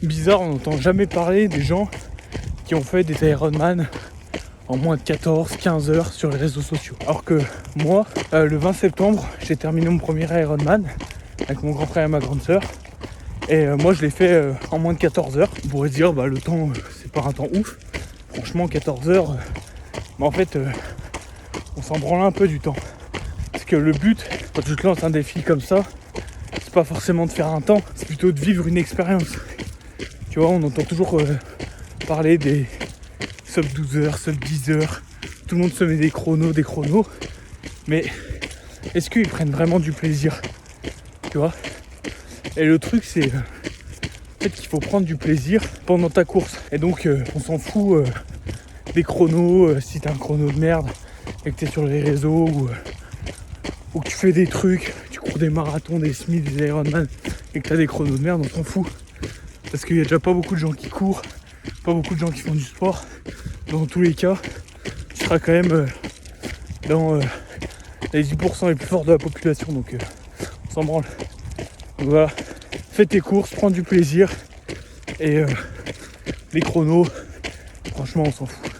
Bizarre, on n'entend jamais parler des gens qui ont fait des Ironman en moins de 14-15 heures sur les réseaux sociaux. Alors que moi, le 20 septembre, j'ai terminé mon premier Ironman avec mon grand frère et ma grande sœur. Et moi, je l'ai fait en moins de 14 heures. On pourrait dire, le temps, c'est pas un temps ouf. Franchement, 14 heures, mais en fait, on s'en branle un peu du temps. Parce que le but, quand tu te lances un défi comme ça, c'est pas forcément de faire un temps, c'est plutôt de vivre une expérience. Tu vois, on entend toujours parler des sub 12 heures, sub 10 heures. Tout le monde se met des chronos. Mais est-ce qu'ils prennent vraiment du plaisir? Tu vois? Et le truc, c'est en fait qu'il faut prendre du plaisir pendant ta course. Et donc, on s'en fout des chronos. Si t'as un chrono de merde et que t'es sur les réseaux ou que tu fais des trucs, tu cours des marathons, des Smiths, des Ironman et que t'as des chronos de merde, on s'en fout. Parce qu'il y a déjà pas beaucoup de gens qui courent, pas beaucoup de gens qui font du sport. Dans tous les cas, tu seras quand même dans les 10% les plus forts de la population, donc on s'en branle. Donc voilà, fais tes courses, prends du plaisir et les chronos, franchement on s'en fout.